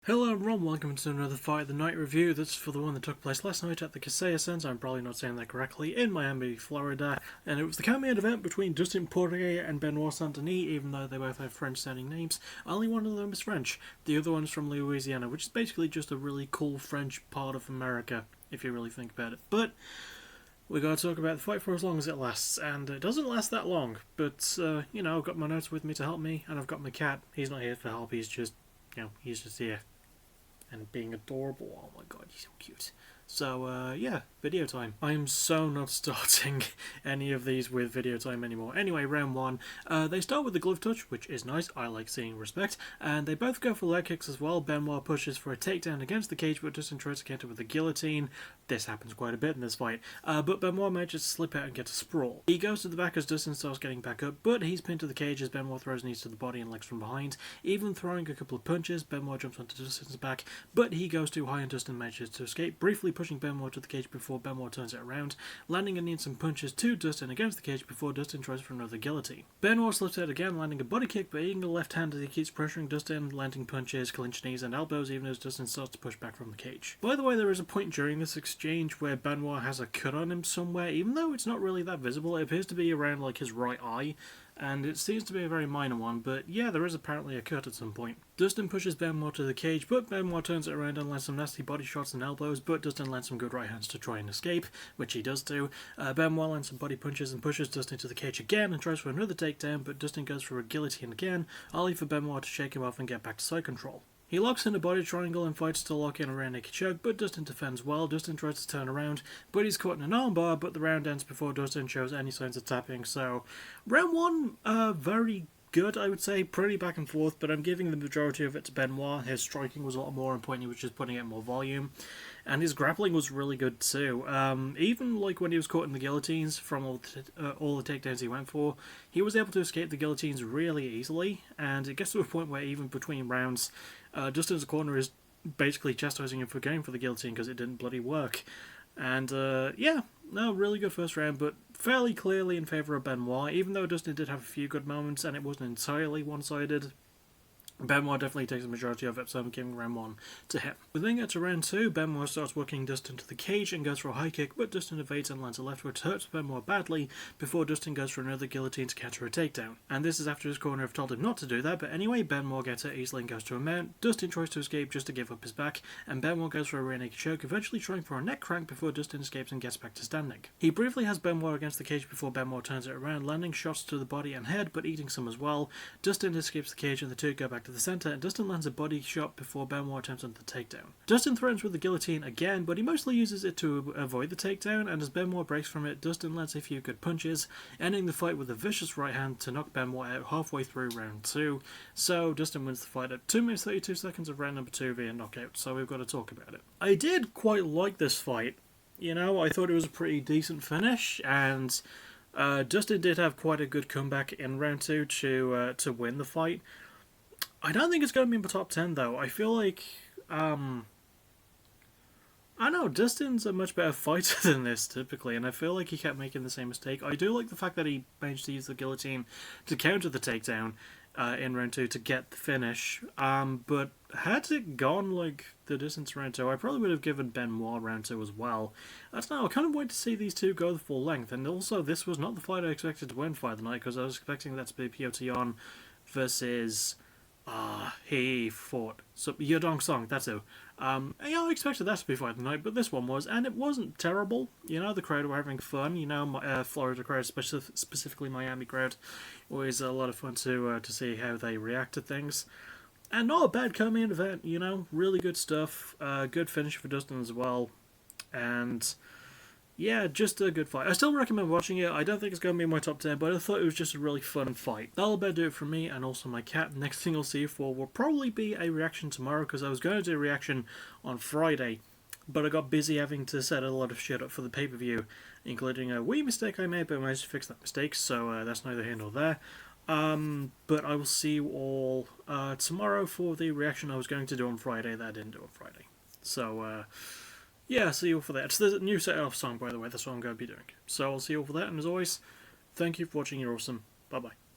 Hello everyone, welcome to another Fight of the Night review. This is for the one that took place last night at the Kaseya Centre, I'm probably not saying that correctly, in Miami, Florida. And it was the co-main event between Dustin Poirier and Benoit Saint-Denis, even though they both have French-sounding names. Only one of them is French. The other one is from Louisiana, which is basically just a really cool French part of America, if you really think about it. But we're going to talk about the fight for as long as it lasts, and it doesn't last that long. But, you know, I've got my notes with me to help me, and I've got my cat. He's not here for help, he's just, you know, he's just here. And being adorable. Oh my god, he's so cute. So, yeah, video time. I am so not starting any of these with video time anymore. Anyway, round one. They start with the glove touch, which is nice. I like seeing respect. And they both go for leg kicks as well. Benoit pushes for a takedown against the cage, but Dustin tries to counter with a guillotine. This happens quite a bit in this fight. But Benoit manages to slip out and get a sprawl. He goes to the back as Dustin starts getting back up, but he's pinned to the cage as Benoit throws knees to the body and legs from behind. Even throwing a couple of punches, Benoit jumps onto Dustin's back, but he goes too high and Dustin manages to escape, briefly pushing Benoit to the cage before Benoit turns it around, landing a knee and some punches to Dustin against the cage before Dustin tries for another guillotine. Benoit slips out again, landing a body kick, but eating a left hand as he keeps pressuring Dustin, landing punches, clinch knees and elbows even as Dustin starts to push back from the cage. By the way, there is a point during this exchange where Benoit has a cut on him somewhere, even though it's not really that visible. It appears to be around like his right eye, and it seems to be a very minor one, but yeah, there is apparently a cut at some point. Dustin pushes Benoit to the cage, but Benoit turns it around and lands some nasty body shots and elbows, but Dustin lands some good right hands to try and escape, which he does do. Benoit lands some body punches and pushes Dustin to the cage again and tries for another takedown, but Dustin goes for a guillotine again, only for Benoit to shake him off and get back to side control. He locks in a body triangle and fights to lock in a rear naked choke, but Dustin defends well. Dustin tries to turn around, but he's caught in an armbar, but the round ends before Dustin shows any signs of tapping. So, round one, very good, I would say. Pretty back and forth, but I'm giving the majority of it to Benoit. His striking was a lot more on point, he was just putting out more volume. And his grappling was really good too. Even like when he was caught in the guillotines from all the takedowns he went for, he was able to escape the guillotines really easily. And it gets to a point where even between rounds, Dustin's corner is basically chastising him for going for the guillotine because it didn't bloody work. And yeah, no, really good first round, but fairly clearly in favour of Benoit, even though Dustin did have a few good moments and it wasn't entirely one-sided. Benoit definitely takes the majority of it, so I'm giving round one to him. We then get to round two. Benoit starts working Dustin to the cage and goes for a high kick, but Dustin evades and lands a left, which hurts Benoit badly, before Dustin goes for another guillotine to counter a takedown. And this is after his corner have told him not to do that, but anyway, Benoit gets it easily and goes to a mount. Dustin tries to escape just to give up his back, and Benoit goes for a rear naked choke, eventually trying for a neck crank before Dustin escapes and gets back to standing. He briefly has Benoit against the cage before Benoit turns it around, landing shots to the body and head, but eating some as well. Dustin escapes the cage and the two go back to the centre, and Dustin lands a body shot before Benoit attempts on the takedown. Dustin threatens with the guillotine again, but he mostly uses it to avoid the takedown, and as Benoit breaks from it, Dustin lands a few good punches, ending the fight with a vicious right hand to knock Benoit out halfway through round two. So Dustin wins the fight at 2 minutes 32 seconds of round number 2 via knockout, so we've got to talk about it. I did quite like this fight. You know, I thought it was a pretty decent finish, and Dustin did have quite a good comeback in round 2 to win the fight. I don't think it's going to be in the top 10, though. I feel like, I don't know, Dustin's a much better fighter than this, typically, and I feel like he kept making the same mistake. I do like the fact that he managed to use the guillotine to counter the takedown in round 2 to get the finish, but had it gone, like, the distance round 2, I probably would have given Benoit round 2 as well. I don't know, I kind of wanted to see these two go the full length, and also this was not the fight I expected to win Fight of the Night, because I was expecting that to be Poirier versus... he fought. So, Yodong Song, that's who. Yeah, I expected that to be Fight of the Night, but this one was, and it wasn't terrible. You know, the crowd were having fun. You know, Florida crowd, specifically Miami crowd, always a lot of fun to see how they react to things. And not a bad co-main event, you know, really good stuff. Good finish for Dustin as well. And... yeah, just a good fight. I still recommend watching it. I don't think it's going to be in my top 10, but I thought it was just a really fun fight. That'll about do it for me and also my cat. Next thing I'll see you for will probably be a reaction tomorrow, because I was going to do a reaction on Friday, but I got busy having to set a lot of shit up for the pay-per-view, including a wee mistake I made, but I managed to fix that mistake, so that's neither here nor there. But I will see you all tomorrow for the reaction I was going to do on Friday that I didn't do on Friday. So, yeah, see you all for that. It's the new set-off song, by the way, that's what I'm going to be doing. So I'll see you all for that, and as always, thank you for watching, you're awesome. Bye-bye.